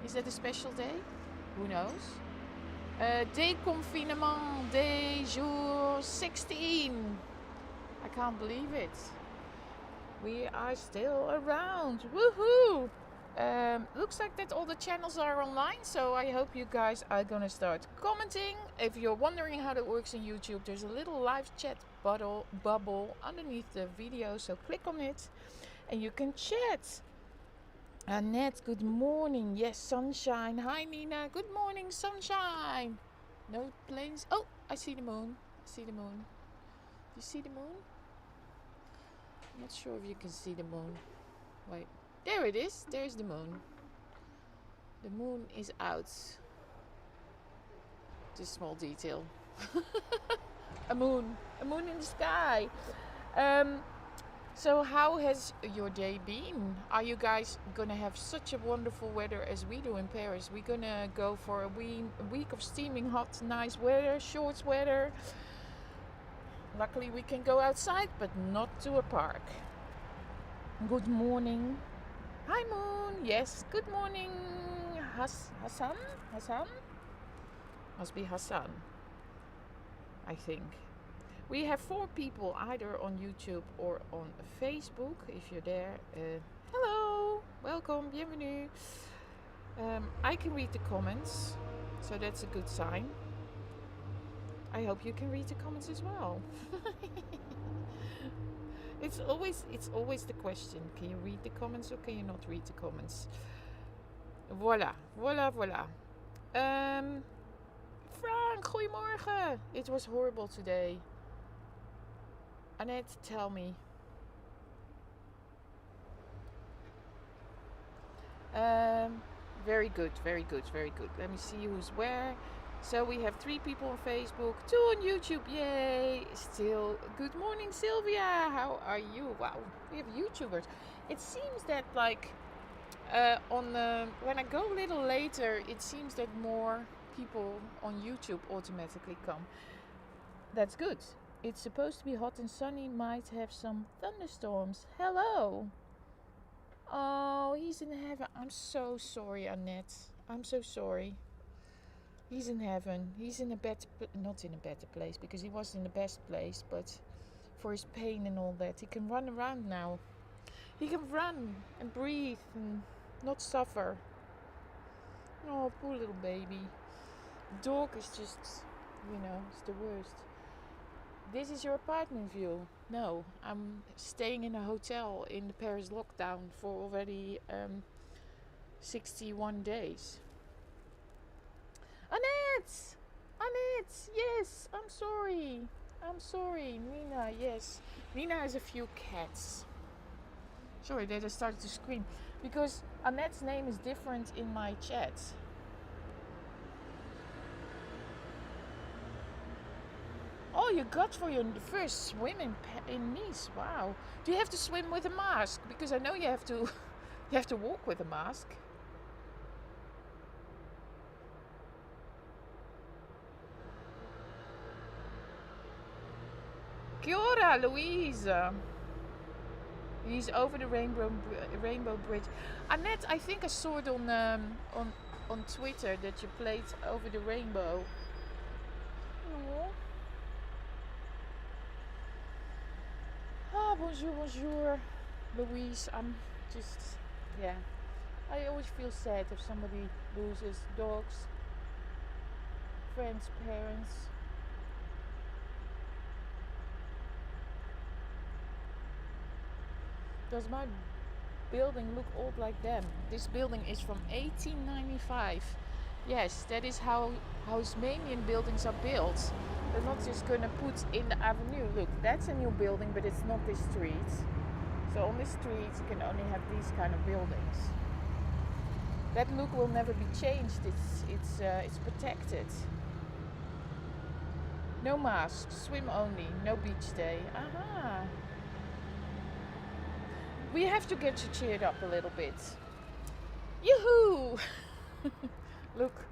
Is that a special day? Who knows? Déconfinement day jour 16. I can't believe it. We are still around. Woohoo! Looks like that all the channels are online, so I hope you guys are gonna start commenting. If you're wondering how that works in YouTube, there's a little live chat bubble underneath the video, so click on it and you can chat. Annette, good morning. Yes, sunshine. Hi Nina, good morning, sunshine. No planes. Oh, I see the moon. I see the moon. Do you see the moon? I'm not sure if you can see the moon. Wait, there it is. There's the moon. The moon is out. Just small detail. A moon in the sky. So how has your day been? Are you guys gonna have such a wonderful weather as we do in Paris? We're gonna go for a week of steaming hot, nice weather, shorts weather. Luckily we can go outside, but not to a park. Good morning. Hi Moon. Yes, good morning. Hassan? Must be Hassan, I think. We have 4 people either on YouTube or on Facebook. If you're there, hello, welcome, bienvenue. I can read the comments, so that's a good sign. I hope you can read the comments as well. It's always the question: can you read the comments or can you not read the comments? Voila. Frank, goedemorgen. It was horrible today. Annette, tell me. Very good. Let me see who's where. So we have 3 people on Facebook, 2 on YouTube. Yay! Still, good morning, Sylvia. How are you? Wow, we have YouTubers. It seems that when I go a little later, it seems that more people on YouTube automatically come. That's good. It's supposed to be hot and sunny, might have some thunderstorms. Hello. Oh, he's in heaven. I'm so sorry, Annette. I'm so sorry. He's in heaven. He's in a better, not in a better place because he was in the best place, but for his pain and all that, he can run around now. He can run and breathe and not suffer. Oh, poor little baby. Dog is just, it's the worst. This is your apartment view. No, I'm staying in a hotel in the Paris lockdown for already 61 days. Annette, yes, I'm sorry. Nina, yes. Nina has a few cats. Sorry that I started to scream because Annette's name is different in my chat. Oh, you got for your first swim in Nice. Wow. Do you have to swim with a mask? Because I know you have to walk with a mask. Kia ora, Louise. He's over the Rainbow Bridge. Annette, I think I saw it on Twitter that you played over the rainbow. Oh. Bonjour, Louise. I'm just, I always feel sad if somebody loses dogs, friends, parents. Does my building look old like them? This building is from 1895. Yes, that is how Haussmannian buildings are built. They're not just gonna put in the avenue. Look, that's a new building, but it's not this street. So on this street you can only have these kind of buildings. That look will never be changed. It's protected. No mask, swim only, no beach day. Aha. We have to get you cheered up a little bit. Yoo-hoo! Look,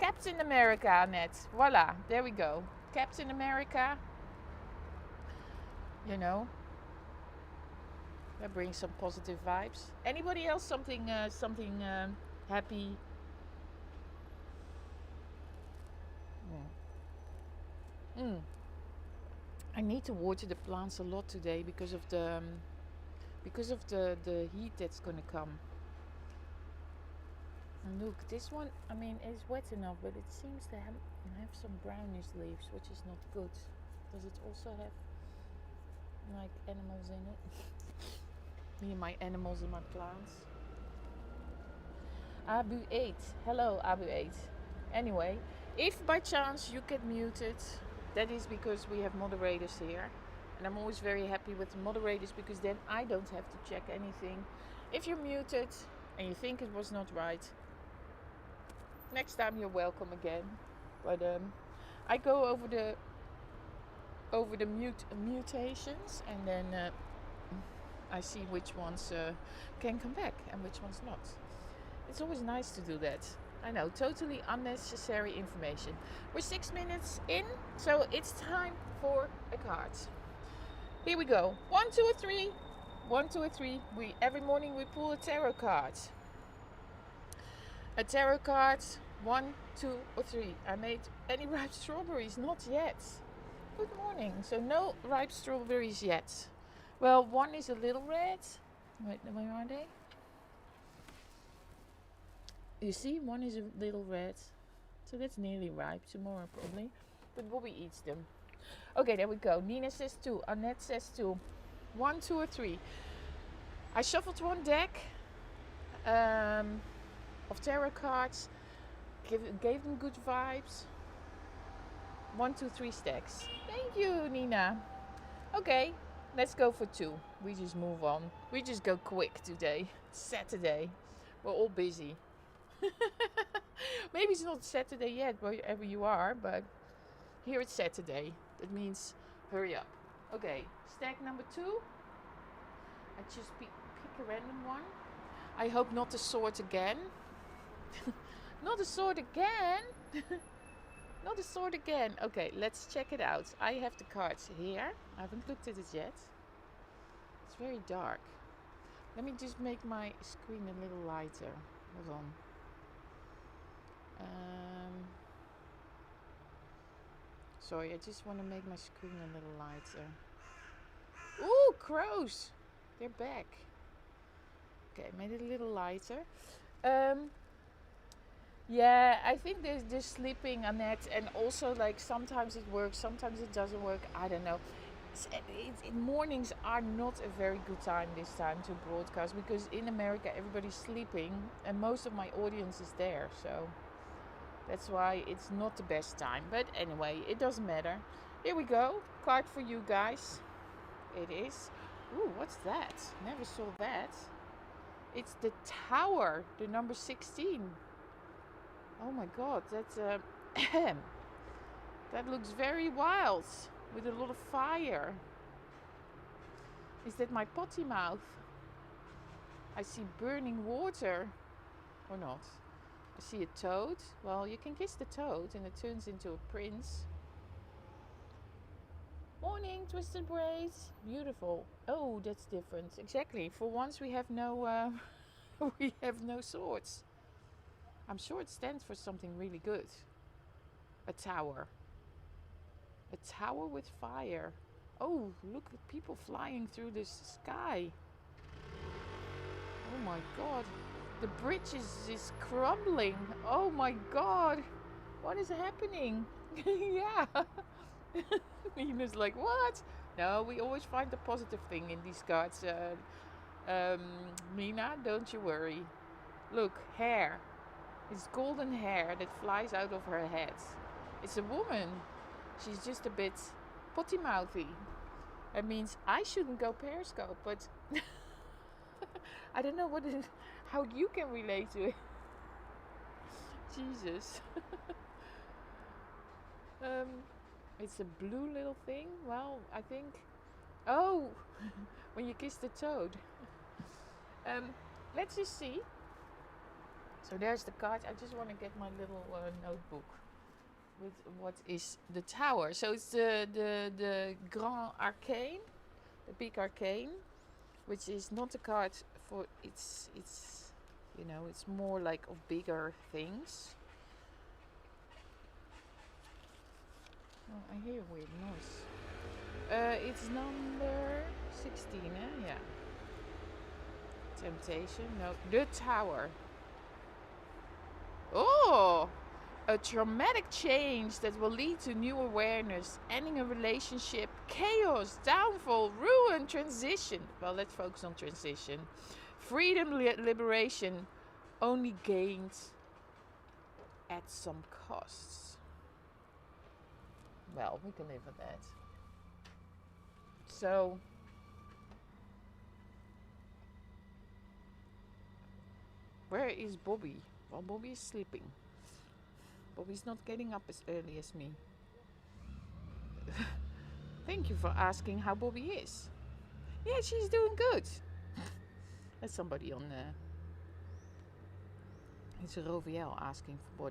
Captain America, Annette. Voila, there we go. Captain America. That brings some positive vibes. Anybody else something happy Mm. Mm. I need to water the plants a lot today because of the heat that's gonna come. And look, this one, I mean, it's wet enough, but it seems to have some brownish leaves, which is not good. Does it also have like animals in it? Me and my animals and my plants. Abu 8. Hello, Abu 8. Anyway, if by chance you get muted, that is because we have moderators here. And I'm always very happy with the moderators because then I don't have to check anything. If you're muted and you think it was not right, next time you're welcome again. But I go over the mutations and then I see which ones can come back and which ones not. It's always nice to do that. I know, totally unnecessary information. We're 6 minutes in, so it's time for a card. Here we go. 1, 2, or 3. 1, 2, or 3. Every morning we pull a tarot card. A tarot card. 1, 2, or 3. I made any ripe strawberries? Not yet. Good morning. So no ripe strawberries yet. Well, one is a little red. Wait, where are they? You see, one is a little red. So that's nearly ripe. Tomorrow probably. But Bobby eats them. Okay, there we go. Nina says 2. Annette says 2. 1, 2, or 3. I shuffled one deck of tarot cards. Gave them good vibes. 1, 2, 3 stacks. Thank you, Nina. Okay, let's go for 2. We just move on. We just go quick today. It's Saturday. We're all busy. Maybe it's not Saturday yet, wherever you are, but here it's Saturday. That means hurry up. Okay, stack number 2. I just pick a random one. I hope not the sword again. Not the sword again. Not the sword again. Okay, let's check it out. I have the cards here. I haven't looked at it yet. It's very dark. Let me just make my screen a little lighter. Hold on. Sorry, I just want to make my screen a little lighter. Ooh, crows! They're back. Okay, made it a little lighter. Yeah, I think there's sleeping, Annette, and also like sometimes it works, sometimes it doesn't work. I don't know. Mornings are not a very good time this time to broadcast because in America everybody's sleeping and most of my audience is there, so that's why it's not the best time. But anyway, it doesn't matter. Here we go. Card for you guys. It is. Ooh, what's that? Never saw that. It's the Tower, the number 16. Oh my god, that's that looks very wild with a lot of fire. Is that my potty mouth? I see burning water or not? I see a toad. Well, you can kiss the toad and it turns into a prince. Morning, Twisted Braids. Beautiful. Oh, that's different. Exactly. For once we have no we have no swords. I'm sure it stands for something really good. A tower. A tower with fire. Oh, look at people flying through the sky. Oh my god. The bridge is crumbling. Oh my god. What is happening? Yeah. Nina's like, what? No, we always find the positive thing in these cards. Nina, don't you worry. Look, hair. It's golden hair that flies out of her head. It's a woman. She's just a bit potty mouthy. That means I shouldn't go Periscope, but I don't know how you can relate to it. Jesus. It's a blue little thing. Well, I think. Oh, when you kiss the toad. Let's just see. So there's the card. I just want to get my little notebook with what is the Tower. So it's the Grand Arcane, the big arcane, which is not a card for it's it's more like of bigger things. Oh, I hear a weird noise. It's number 16, eh? Yeah. Temptation. No. The Tower. Oh! A traumatic change that will lead to new awareness, ending a relationship, chaos, downfall, ruin, transition. Well, let's focus on transition. Freedom, liberation, only gained at some costs. Well, we can live with that. So, where is Bobby? Well, Bobby is sleeping. Bobby's not getting up as early as me. Thank you for asking how Bobby is. Yeah, she's doing good. That's somebody on it's Roviel asking for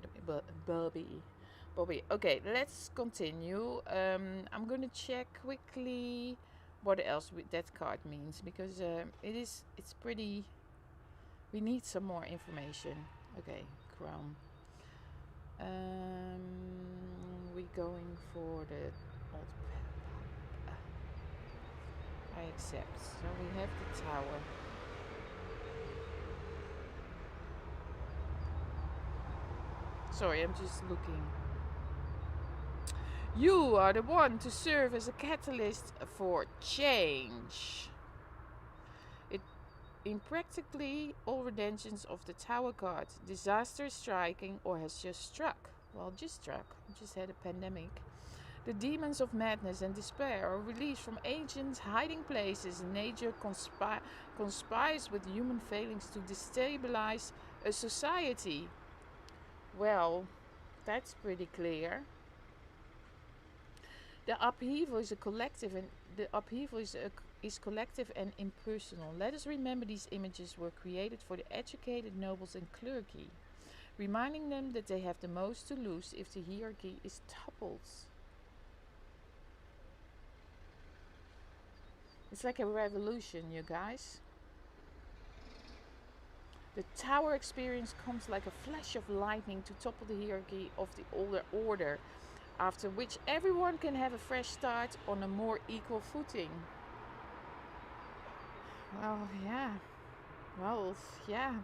Bobby. Bobby. Okay, let's continue. I'm gonna check quickly what else that card means because it's pretty. We need some more information. Okay, Crown. We're going for the old. I accept. So we have the Tower. Sorry, I'm just looking. You are the one to serve as a catalyst for change. In practically all redemptions of the Tower card, disaster is striking or has just struck. Well, just struck. Just had a pandemic. The demons of madness and despair are released from ancient hiding places. Nature conspires with human failings to destabilize a society. Well, that's pretty clear. The upheaval is collective and impersonal. Let us remember these images were created for the educated nobles and clergy, reminding them that they have the most to lose if the hierarchy is toppled. It's like a revolution, you guys. The Tower experience comes like a flash of lightning to topple the hierarchy of the older order, after which everyone can have a fresh start on a more equal footing. Well, yeah. Well, yeah.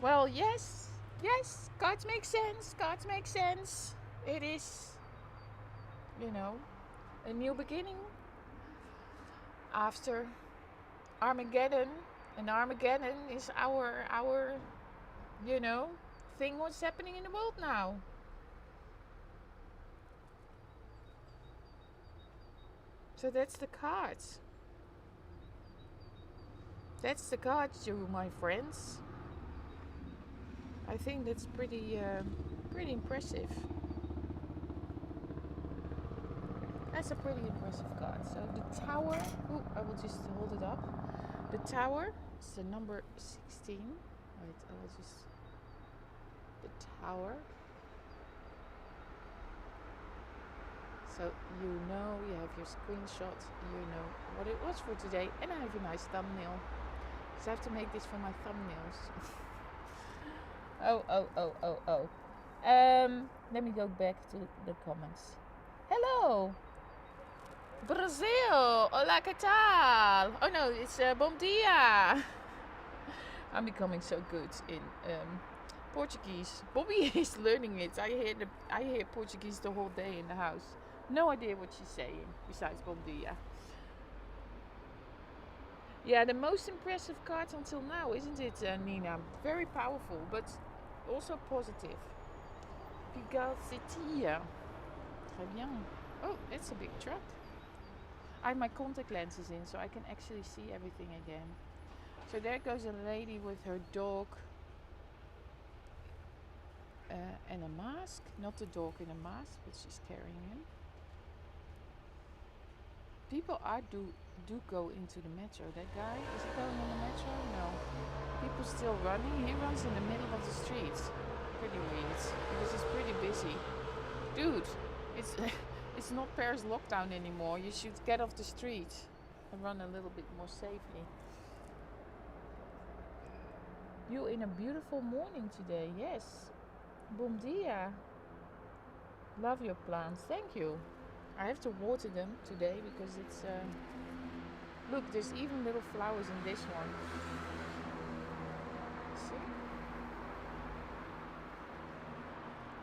Well, yes. Yes, cards make sense. Cards make sense. It is, a new beginning after Armageddon. And Armageddon is our thing what's happening in the world now. So that's the cards. That's the cards, you my friends. I think that's pretty impressive. That's a pretty impressive card. So the Tower. Ooh, I will just hold it up. The Tower is the number 16. Right, I will just. The Tower. So you have your screenshot, you know what it was for today, and I have a nice thumbnail. So I have to make this for my thumbnails. Oh. Let me go back to the comments. Hello! Brazil! Hola, ¿qué tal? Oh no, it's bom dia! I'm becoming so good in Portuguese. Bobby is learning it. I hear Portuguese the whole day in the house. No idea what she's saying besides bom dia. Yeah, the most impressive cards until now, isn't it, Nina? Very powerful, but also positive. Pigalle City. Très bien. Oh, it's a big truck. I have my contact lenses in, so I can actually see everything again. So there goes a lady with her dog and a mask. Not the dog in a mask, but she's carrying him. People do go into the metro. That guy, is he going on the metro? No. People still running. He runs in the middle of the street. Pretty weird, because it's pretty busy. Dude, it's not Paris lockdown anymore. You should get off the street and run a little bit more safely. You in a beautiful morning today. Yes. Bom dia. Love your plants. Thank you. I have to water them today because it's. Look, there's even little flowers in this one. See?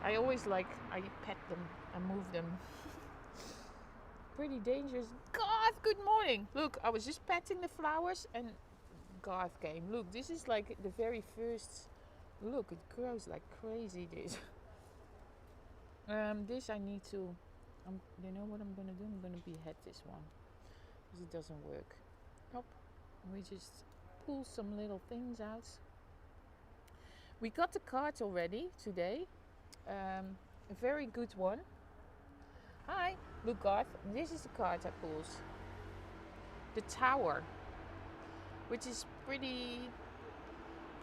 I always I pet them and move them. Pretty dangerous. Garth, good morning. Look, I was just petting the flowers and Garth came. Look, this is like the very first. Look, it grows like crazy. This I need to. You know what I'm gonna do? I'm gonna behead this one because it doesn't work. Hop. We just pull some little things out. We got the card already today. A very good one. Hi, look, Garth. This is the card I pulled. The Tower, which is pretty.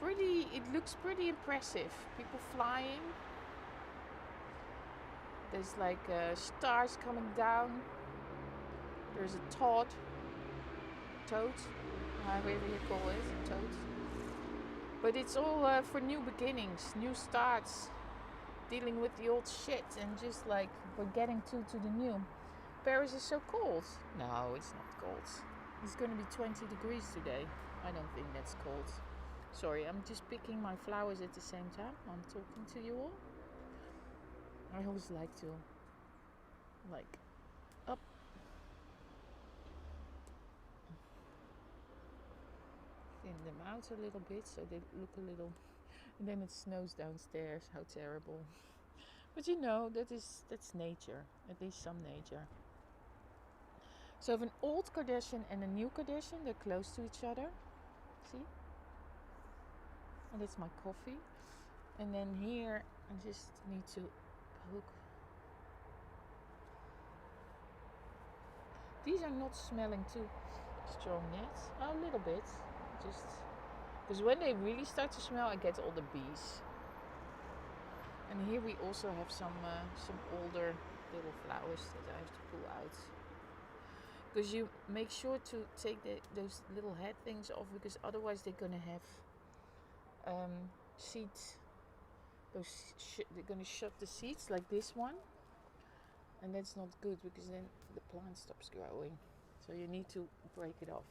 It looks pretty impressive. People flying. There's like stars coming down. There's a toad, whatever you call it, toad. But it's all for new beginnings, new starts, dealing with the old shit and just like we're getting to the new. Paris is so cold. No, it's not cold. It's going to be 20 degrees today. I don't think that's cold. Sorry, I'm just picking my flowers at the same time. I'm talking to you all. I always like to up. Thin them out a little bit so they look a little, and then it snows downstairs. How terrible. But you know, that's nature, at least some nature. So I have an old Kardashian and a new Kardashian. They're close to each other. See? And that's my coffee. And then here I just need to poke. These are not smelling too strong yet. A little bit. Just because when they really start to smell, I get all the bees. And here we also have some older little flowers that I have to pull out. Because you make sure to take those little head things off, because otherwise they're gonna have seeds. They're gonna shut the seeds like this one, and that's not good because then the plant stops growing. So you need to break it off.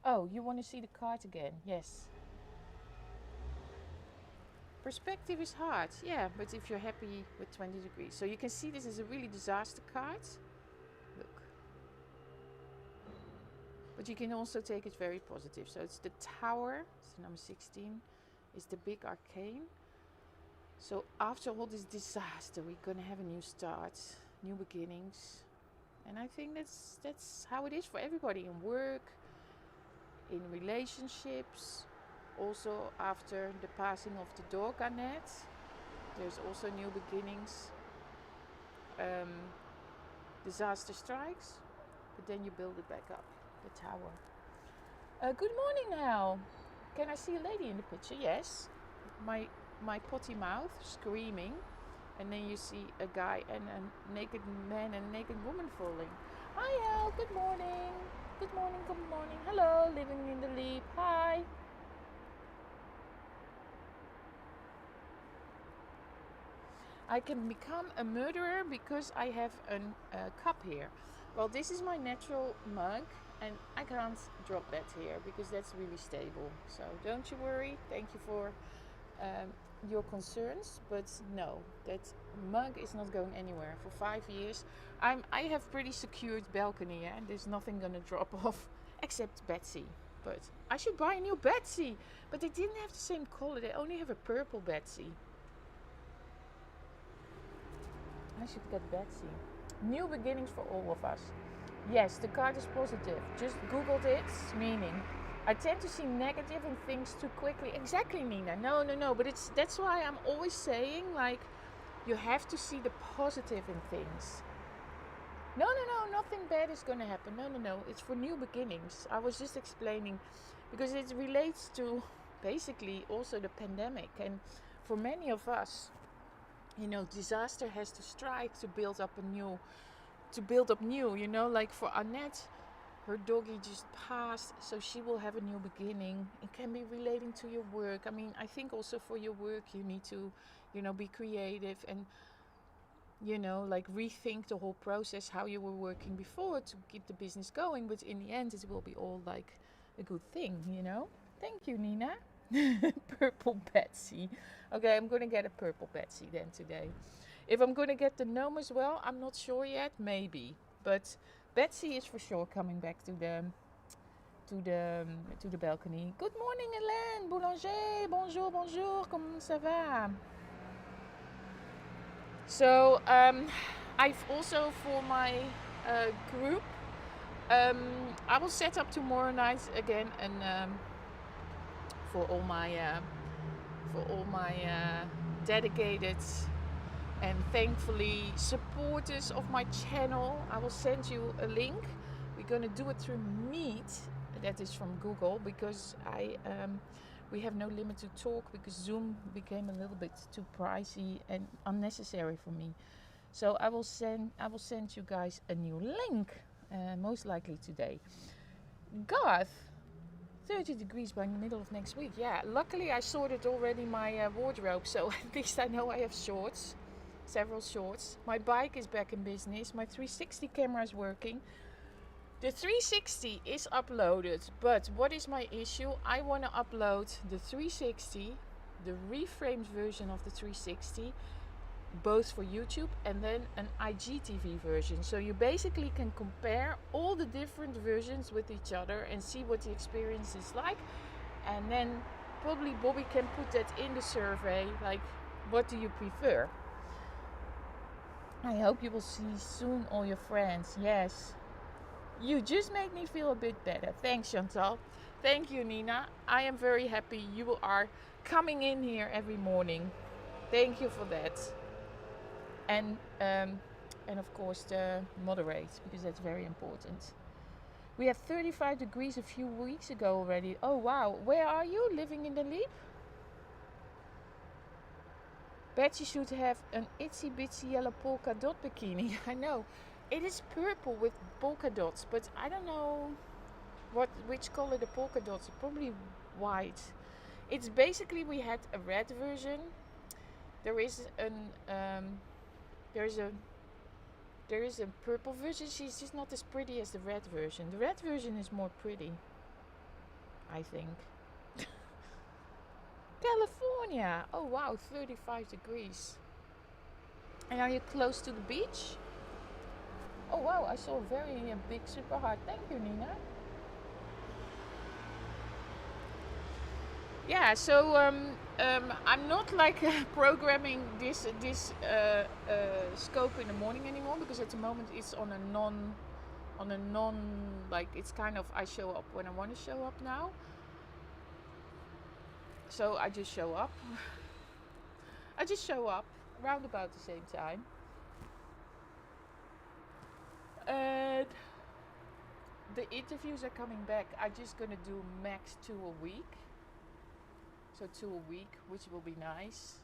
Oh, you want to see the card again? Yes. Perspective is hard, yeah, but if you're happy with 20 degrees. So you can see this is a really disaster card. Look. But you can also take it very positive. So it's the Tower, it's number 16, it's the big arcane. So after all this disaster, we're gonna have a new start, new beginnings. And I think that's how it is for everybody in work, in relationships. Also, after the passing of the dog Annette, there's also new beginnings. Disaster strikes, but then you build it back up, the tower. Good morning now. Can I see a lady in the picture? Yes. My potty mouth screaming, and then you see a guy and a naked man and a naked woman falling. Hi Al, good morning. Good morning, good morning. Hello, living in the leap. Hi. I can become a murderer because I have a cup here. Well, this is my natural mug, and I can't drop that here because that's really stable. So don't you worry. Thank you for your concerns, but no, that mug is not going anywhere for 5 years. I have pretty secured balcony, and there's nothing gonna drop off except Betsy. But I should buy a new Betsy, but they didn't have the same color. They only have a purple Betsy. I should get Betsy. New beginnings for all of us. Yes, the card is positive. Just googled its meaning. I tend to see negative in things too quickly. Exactly, Nina. No. But that's why I'm always saying, like, you have to see the positive in things. No. Nothing bad is going to happen. No. It's for new beginnings. I was just explaining because it relates to basically also the pandemic. And for many of us, you know, disaster has to strike to build up new, like for Annette, her doggy just passed, so she will have a new beginning. It can be relating to your work. I mean, I think also for your work you need to, be creative and, like rethink the whole process, how you were working before to keep the business going. But in the end, it will be all like a good thing. Thank you, Nina. Purple Betsy. Okay, I'm gonna get a purple Betsy then today. If I'm gonna get the gnome as well, I'm not sure yet. Maybe, but Betsy is for sure coming back to the balcony. Good morning, Hélène Boulanger. Bonjour, bonjour. Comment ça va? So I've also for my group, I will set up tomorrow night again, and for all my dedicated and thankfully supporters of my channel, I will send you a link. We're gonna do it through Meet. That is from Google, because we have no limit to talk, because Zoom became a little bit too pricey and unnecessary for me. So I will send you guys a new link, most likely today. Garth, 30 degrees by the middle of next week. Yeah, luckily I sorted already my wardrobe, so at least I know I have shorts, several shorts. My bike is back in business. My 360 camera is working. The 360 is uploaded, but what is my issue? I want to upload the 360, the reframed version of the 360, both for YouTube and then an IGTV version. So you basically can compare all the different versions with each other and see what the experience is like. And then probably Bobby can put that in the survey, like, what do you prefer? I hope you will see soon all your friends. Yes. You just made me feel a bit better. Thanks, Chantal. Thank you, Nina. I am very happy you are coming in here every morning. Thank you for that. And of course the moderate, because that's very important. We had 35 degrees a few weeks ago already. Oh wow. Where are you? Living in the Leap? Betsy should have an itsy bitsy yellow polka dot bikini. I know. It is purple with polka dots, but I don't know which color the polka dots are. Probably white. It's basically, we had a red version. There is a purple version. She's just not as pretty as the red version. The red version is more pretty, I think. California. Oh wow, 35 degrees. And are you close to the beach? Oh wow, I saw a very big super heart. Thank you, Nina. Yeah, so I'm not like programming this scope in the morning anymore, because at the moment it's on a non like, it's kind of, I show up when I want to show up now. So I just show up. I just show up around about the same time. And the interviews are coming back. I'm just gonna do max 2 a week. So 2 a week, which will be nice.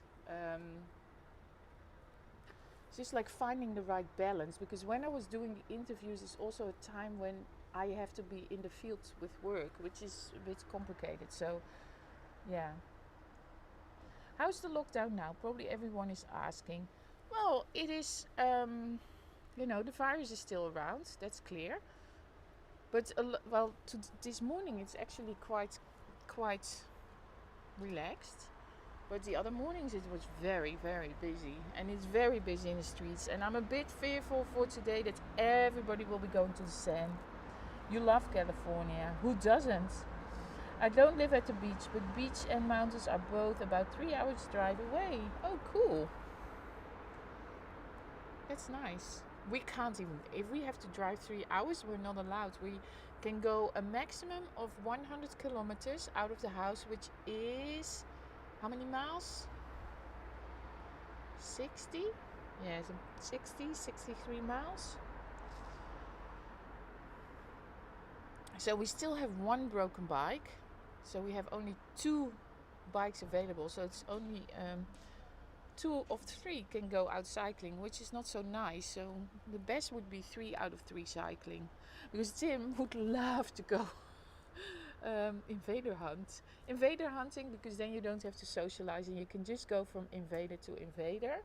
It's just like finding the right balance, because when I was doing the interviews, it's also a time when I have to be in the field with work, which is a bit complicated. So yeah. How's the lockdown now? Probably everyone is asking. Well, it is, the virus is still around, that's clear. But, this morning it's actually quite relaxed. But the other mornings it was very, very busy. And it's very busy in the streets. And I'm a bit fearful for today that everybody will be going to the sand. You love California. Who doesn't? I don't live at the beach, but beach and mountains are both about 3 hours drive away. Oh, cool. That's nice. We can't even, if we have to drive 3 hours, we're not allowed. We can go a maximum of 100 kilometers out of the house, which is, how many miles? 60? Yes, 63 miles. So we still have one broken bike. So we have only 2 bikes available. So it's only 2 of 3 can go out cycling, which is not so nice. So the best would be 3 out of 3 cycling, because Tim would love to go invader hunt. Invader hunting, because then you don't have to socialize and you can just go from invader to invader.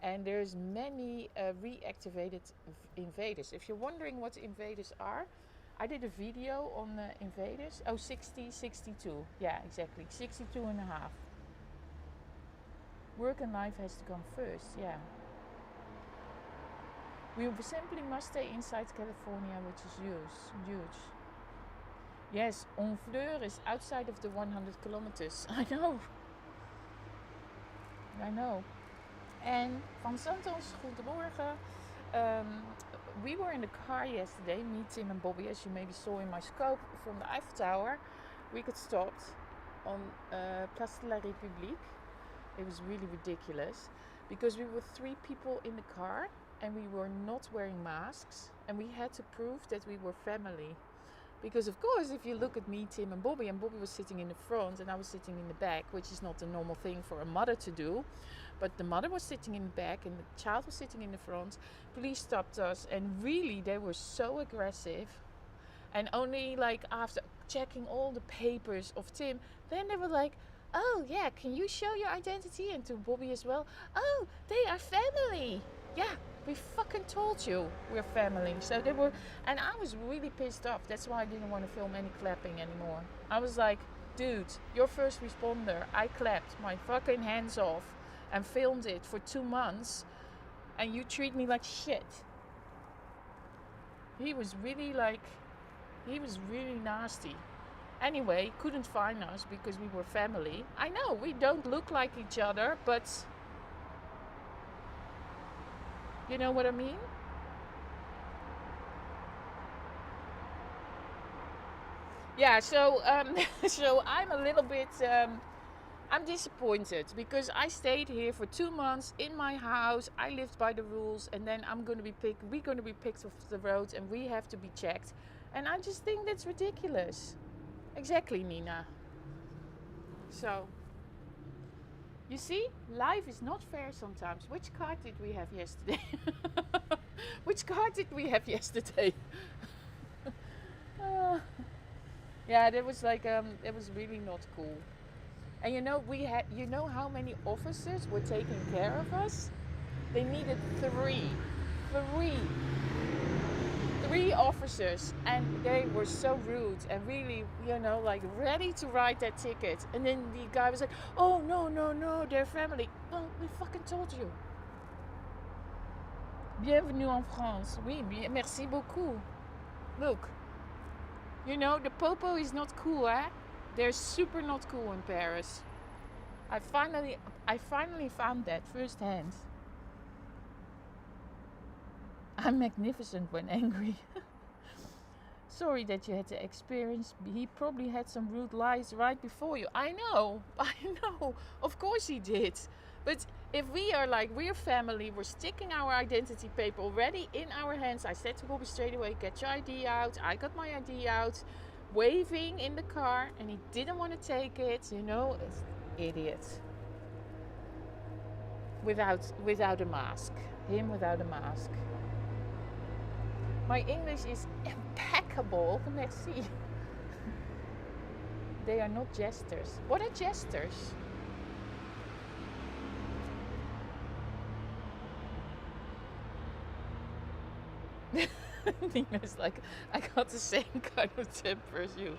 And there's many reactivated invaders. If you're wondering what invaders are, I did a video on invaders. Oh, 60, 62. Yeah, exactly. 62 and a half. Work and life has to come first, yeah. We simply must stay inside California, which is huge. Yes, Honfleur is outside of the 100 kilometers. I know. And Van Santos, goedemorgen. We were in the car yesterday, me, Tim and Bobby, as you maybe saw in my scope from the Eiffel Tower. We got stopped on Place de la République. It was really ridiculous because we were 3 people in the car and we were not wearing masks, and we had to prove that we were family. Because of course, if you look at me, Tim and Bobby was sitting in the front and I was sitting in the back, which is not a normal thing for a mother to do. But the mother was sitting in the back and the child was sitting in the front. Police stopped us and really they were so aggressive. And only like after checking all the papers of Tim, then they were like, oh yeah, can you show your identity? And to Bobby as well, oh, they are family. Yeah, we fucking told you we're family. So they were, and I was really pissed off. That's why I didn't want to film any clapping anymore. I was like, dude, you're first responder. I clapped my fucking hands off and filmed it for 2 months, and you treat me like shit. He was really nasty. Anyway, couldn't find us because we were family. I know we don't look like each other, but you know what I mean? Yeah, so so I'm a little bit I'm disappointed because I stayed here for 2 months in my house. I lived by the rules, and then we're going to be picked off the road and we have to be checked. And I just think that's ridiculous. Exactly, Nina. So, you see, life is not fair sometimes. Which card did we have yesterday? Yeah, that was like it was really not cool. And you know how many officers were taking care of us? They needed three officers, and they were so rude and really, like ready to write that ticket. And then the guy was like, oh, no, they're family. Well, we fucking told you. Bienvenue en France. Oui, merci beaucoup. Look, the popo is not cool, eh? They're super not cool in Paris. I finally found that firsthand. I'm magnificent when angry. Sorry that you had to experience. He probably had some rude lies right before you. I know. Of course he did. But if we're family, we're sticking our identity paper already in our hands. I said to Bobby straight away, get your ID out. I got my ID out, waving in the car, and he didn't want to take it. It's idiot. Without a mask. Him without a mask. My English is impeccable. Merci. They are not jesters. What are jesters? Nina's like, I got the same kind of temper as you.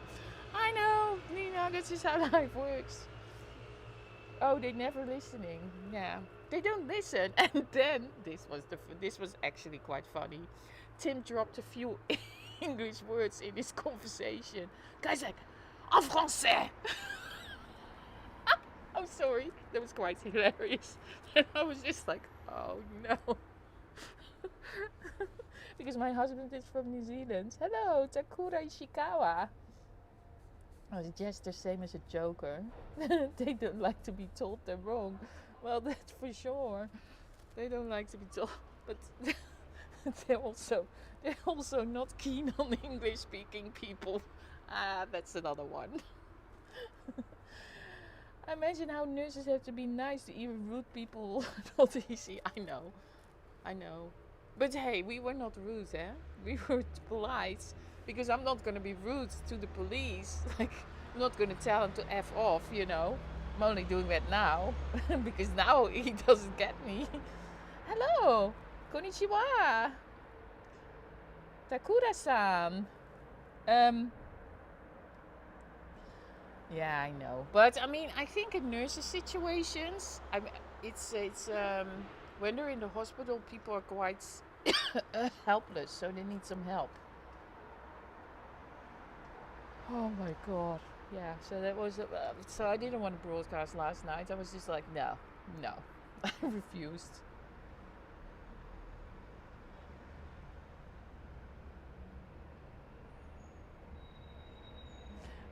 I know, Nina, this is how life works. Oh, they're never listening. Yeah, they don't listen. And then this was actually quite funny. Tim dropped a few English words in his conversation. Guy's like, en français. I'm sorry, that was quite hilarious. And I was just like, oh no. Because my husband is from New Zealand. Hello, Takura Ishikawa. Oh, it's just the same as a joker. They don't like to be told they're wrong. Well, that's for sure. They don't like to be told, but they're also not keen on English speaking people. That's another one. I imagine how nurses have to be nice to even rude people. Not easy. I know. But hey, we were not rude, eh? We were polite because I'm not gonna be rude to the police. Like, I'm not gonna tell him to f off, you know. I'm only doing that now because now he doesn't get me. Hello, konnichiwa, Takura-san. Um, yeah, I know, but I mean, I think in nurses' situations, it's when they're in the hospital, people are quite helpless, so they need some help. Oh my god. Yeah, so that was so I didn't want to broadcast last night. I was just like, no, no, I refused.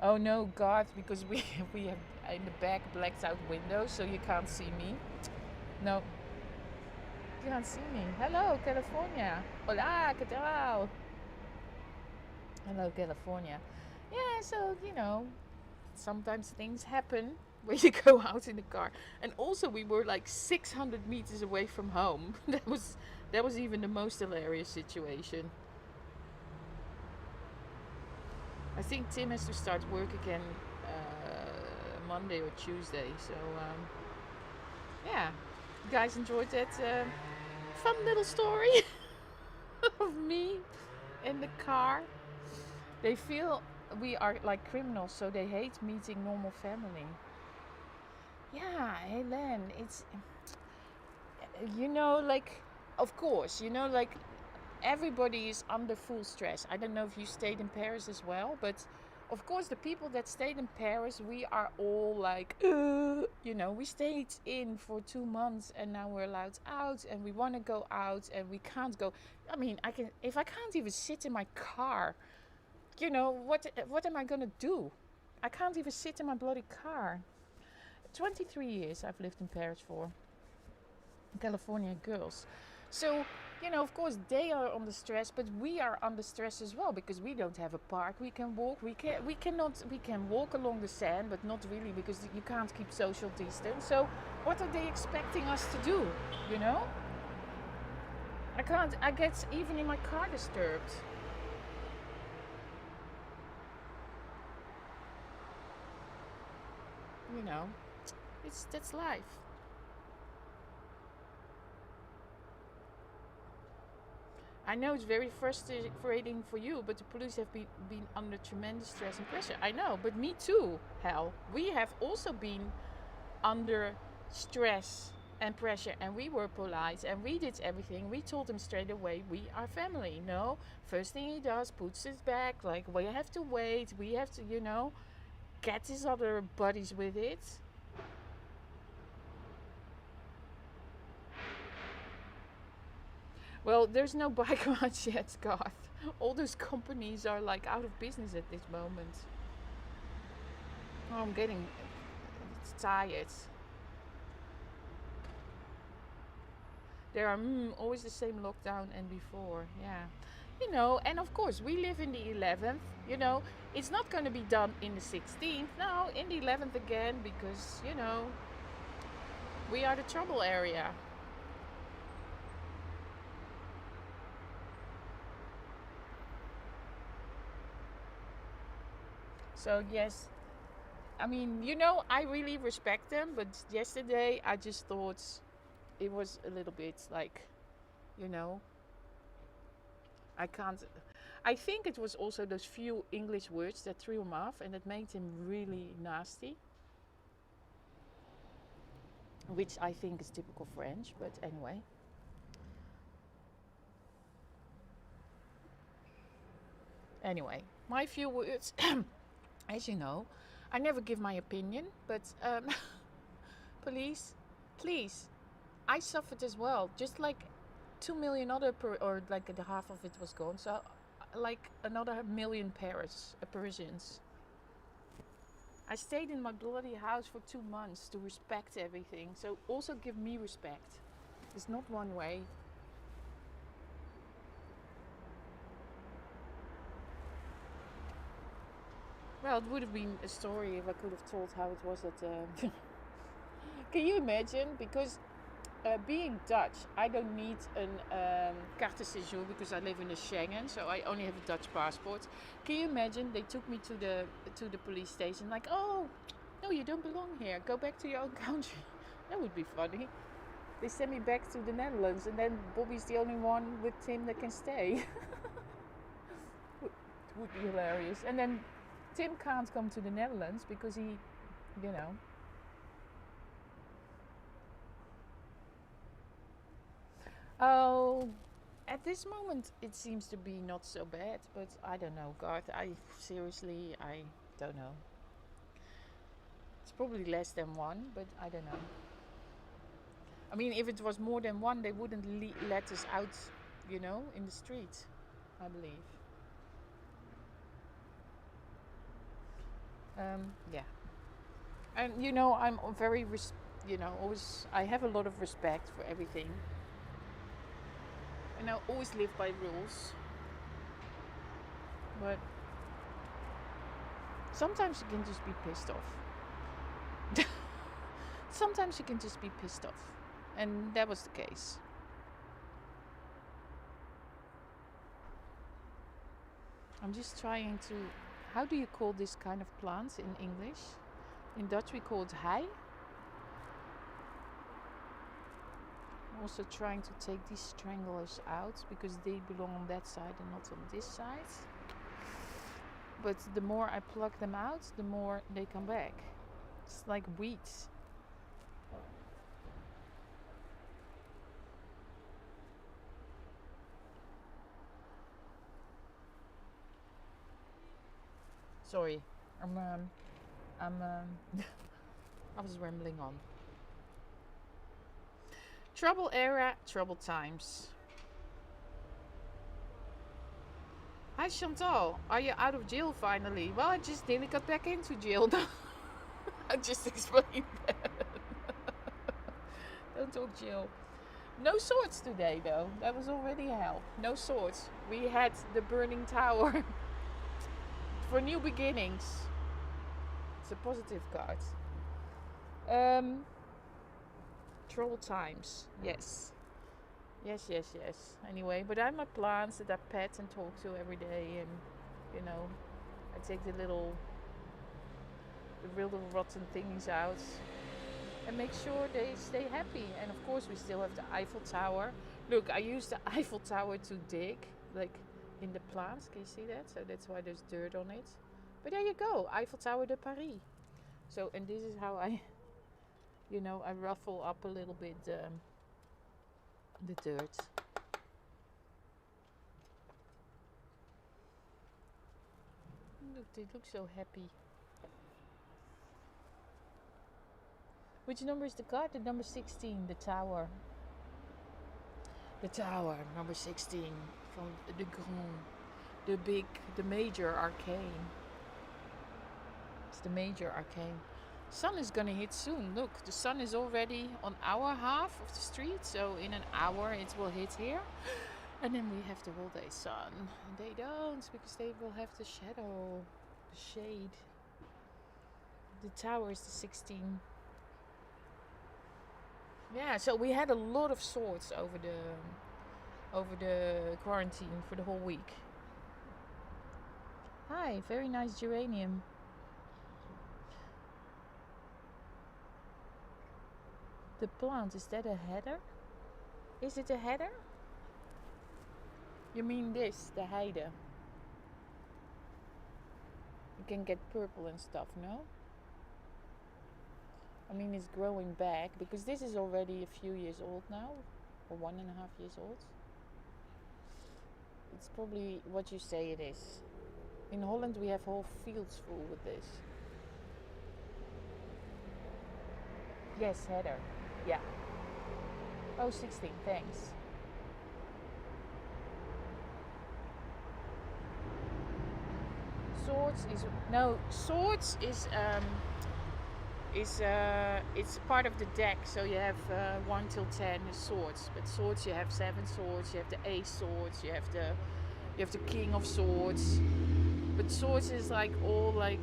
Oh no, God, because we we have in the back blacked out windows, so you can't see me. No, you can't see me. Hello, California. Hola, ¿qué tal? Hello, California. Yeah, so sometimes things happen when you go out in the car. And also, we were like 600 meters away from home. That was even the most hilarious situation. I think Tim has to start work again Monday or Tuesday. So yeah, you guys enjoyed that fun little story of me in the car. They feel we are like criminals, so they hate meeting normal family. Yeah, Helen, it's like, of course, like everybody is under full stress. I don't know if you stayed in Paris as well, but of course, the people that stayed in Paris, we are all like, we stayed in for 2 months and now we're allowed out and we want to go out and we can't go. I mean, if I can't even sit in my car, what am I gonna do? I can't even sit in my bloody car. 23 years I've lived in Paris for. California girls. So, of course, they are under stress, but we are under stress as well because we don't have a park we can walk. We can walk along the sand, but not really because you can't keep social distance. So, what are they expecting us to do? You know? I can't. I get even in my car disturbed. You know, that's life. I know it's very frustrating for you, but the police have been under tremendous stress and pressure. I know, but me too, hell. We have also been under stress and pressure, and we were polite and we did everything. We told him straight away, we are family. No, first thing he does, puts his back, like, we have to wait, we have to, get his other buddies with it. Well, there's no bike rides yet, Garth. All those companies are like out of business at this moment. Oh, I'm getting tired. There are always the same lockdown and before, yeah. And of course, we live in the 11th. It's not going to be done in the 16th. No, in the 11th again because, we are the trouble area. So, yes, I mean, I really respect them, but yesterday I just thought it was a little bit like, you know, I can't. I think it was also those few English words that threw him off and that made him really nasty, which I think is typical French, but anyway. Anyway, my few words, as you know, I never give my opinion, but police, please, I suffered as well, just like 2 million other or like the half of it was gone, so like another million Parisians. I stayed in my bloody house for 2 months to respect everything, so also give me respect. It's not one way. Well, it would have been a story if I could have told how it was at. Can you imagine? Because being Dutch, I don't need an carte de séjour because I live in the Schengen, so I only have a Dutch passport. Can you imagine? They took me to the police station, like, oh, no, you don't belong here. Go back to your own country. That would be funny. They send me back to the Netherlands, and then Bobby's the only one with Tim that can stay. Would be hilarious. And then Tim can't come to the Netherlands because he, you know. Oh, at this moment it seems to be not so bad, but I don't know, God. I seriously, I don't know. It's probably less than one, but I don't know. I mean, if it was more than one, they wouldn't let us out, in the street, I believe. Yeah. And, I'm very, always, I have a lot of respect for everything. And I always live by rules. But sometimes you can just be pissed off. Sometimes you can just be pissed off. And that was the case. I'm just trying to... How do you call this kind of plant in English? In Dutch we call it hei. I'm also trying to take these stranglers out because they belong on that side and not on this side. But the more I pluck them out, the more they come back. It's like weeds. Sorry, I was rambling on. Trouble era, troubled times. Hi Chantal, are you out of jail finally? Well, I just nearly got back into jail. I just explained that. Don't talk jail. No swords today though. That was already hell. No swords. We had the burning tower. For new beginnings. It's a positive card. Troubled times. Yes. Yes. Anyway, but I have my plants that I pet and talk to every day, and I take the real rotten things out and make sure they stay happy. And of course, we still have the Eiffel Tower. Look, I use the Eiffel Tower to dig, like in the plants. Can you see that? So that's why there's dirt on it. But there you go, Eiffel Tower de Paris. So, and this is how I ruffle up a little bit the dirt. Look, they look so happy. Which number is the card? The number 16, the tower. The tower, number 16, from the Grand, the major arcane. It's the major arcane. Sun is gonna hit soon. Look, the sun is already on our half of the street, so in an hour it will hit here. And then we have the whole day sun. And they don't, because they will have the shadow, the shade. The tower is the 16. Yeah, so we had a lot of swords over the quarantine for the whole week. Hi, very nice geranium. The plant, is that a header? Is it a header? You mean this, the heide? You can get purple and stuff, no? I mean, it's growing back because this is already a few years old now, or 1.5 years old. It's probably what you say it is. In Holland we have whole fields full with this. Yes, header. Yeah. Oh, 16, thanks. Swords is it's part of the deck, so you have 1 till 10 is swords, but swords you have 7 swords, you have the ace swords, you have the king of swords, But swords is like all like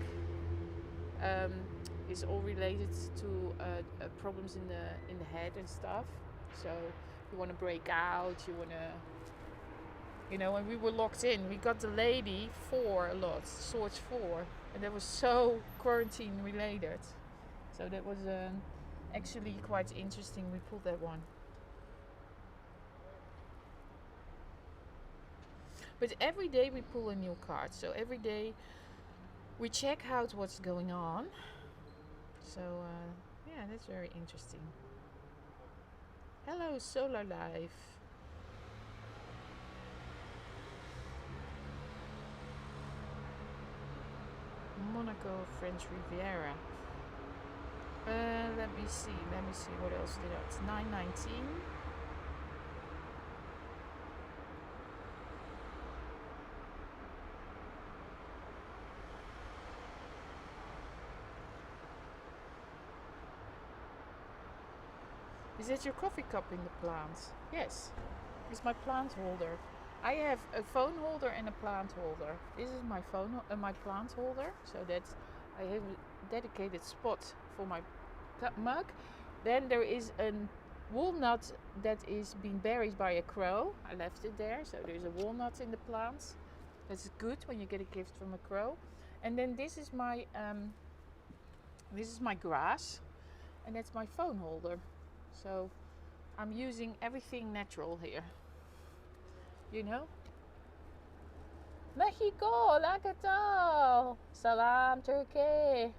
um, is all related to problems in the head and stuff. So you want to break out, you want to, you know. And we were locked in. We got the lady 4 a lot, swords 4, and that was so quarantine related. So that was actually quite interesting. We pulled that one. But every day we pull a new card. So every day we check out what's going on. So yeah, that's very interesting. Hello, Solar Life. Monaco, French Riviera. Let me see. What else did I? It's 9:19. Is that your coffee cup in the plant? Yes, it's my plant holder. I have a phone holder and a plant holder. This is my my plant holder, so that I have a dedicated spot for my mug. Then there is a walnut that is being buried by a crow. I left it there, so there's a walnut in the plants. That's good when you get a gift from a crow. And then this is my grass, and that's my phone holder. So I'm using everything natural here. You know? Mexico, hola, ¿qué tal? Salam, Turkey.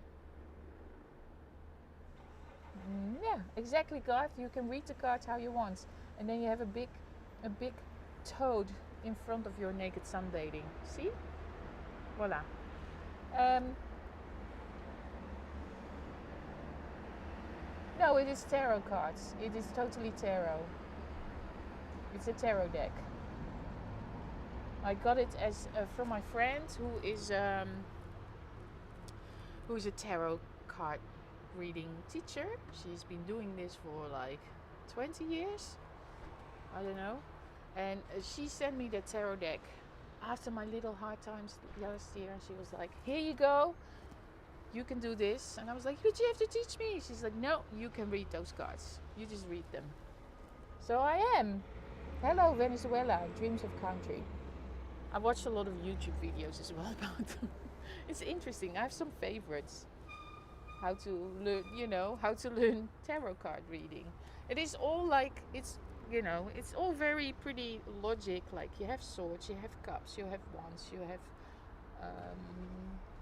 Yeah, exactly, Garth. You can read the cards how you want, and then you have a big toad in front of your naked sunbathing. See? Voila. No, it is tarot cards. It is totally tarot. It's a tarot deck. I got it as from my friend who's a tarot card reading teacher. She's been doing this for like 20 years. I don't know. And she sent me the tarot deck after my little hard times last year. She was like, "Here you go. You can do this." And I was like, "But you have to teach me." She's like, "No, you can read those cards. You just read them." So I am. Hello, Venezuela, Dreams of Country. I watched a lot of YouTube videos as well about them. It's interesting. I have some favorites. How to learn tarot card reading. It is all like, it's all very pretty logic. Like you have swords, you have cups, you have wands, you have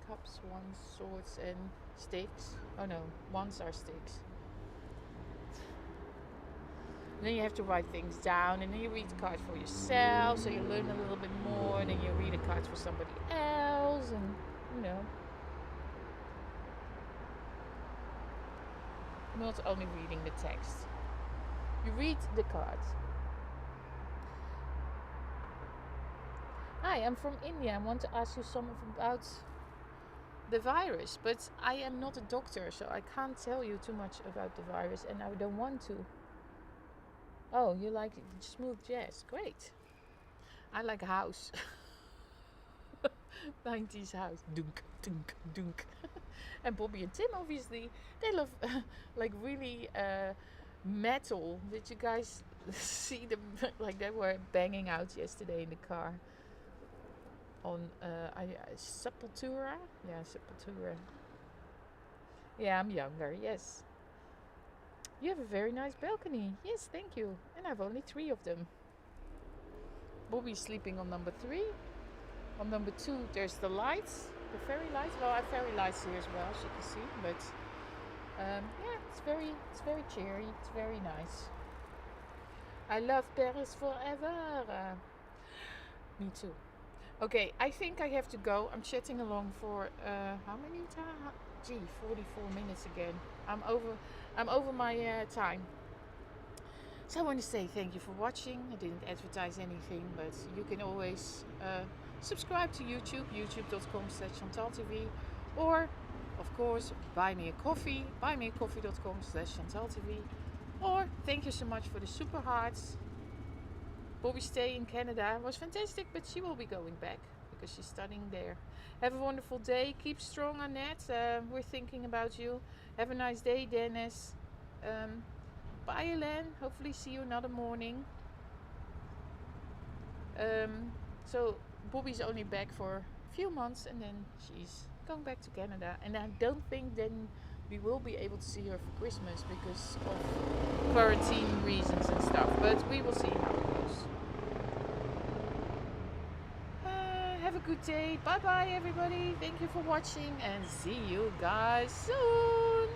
cups, wands, swords, and sticks. Oh no, wands are sticks. And then you have to write things down, and then you read the card for yourself, so you learn a little bit more, and then you read a card for somebody else, and not only reading the text. You read the cards. Hi, I'm from India. I want to ask you something about the virus, but I am not a doctor, so I can't tell you too much about the virus, and I don't want to. Oh, you like smooth jazz? Great. I like house. 90s house. Dunk, dunk, dunk. And Bobby and Tim, obviously, they love like really metal. Did you guys see them? Like they were banging out yesterday in the car on Sepultura. Yeah, Sepultura. Yeah, I'm younger. Yes. You have a very nice balcony. Yes, thank you. And I have only 3 of them. Bobby's sleeping on number 3. On number 2, there's the lights, the fairy lights. Well, I have fairy lights here as well, as you can see. But yeah, it's very cheery. It's very nice. I love Paris forever. Me too. Okay, I think I have to go. I'm chatting along for how many times? Gee, 44 minutes again. I'm over my time. So I want to say thank you for watching. I didn't advertise anything, but you can always subscribe to YouTube, youtube.com/ChantalTV, or of course buy me a coffee, buymeacoffee.com/ChantalTV, or thank you so much for the super hearts. Bobby's stay in Canada was fantastic, but she will be going back because she's studying there. Have a wonderful day. Keep strong, Annette. We're thinking about you. Have a nice day, Dennis. Bye, Ellen. Hopefully see you another morning. So Bobby's only back for a few months and then she's going back to Canada. And I don't think then we will be able to see her for Christmas because of quarantine reasons and stuff. But we will see how it goes. Have a good day. Bye bye, everybody. Thank you for watching and see you guys soon.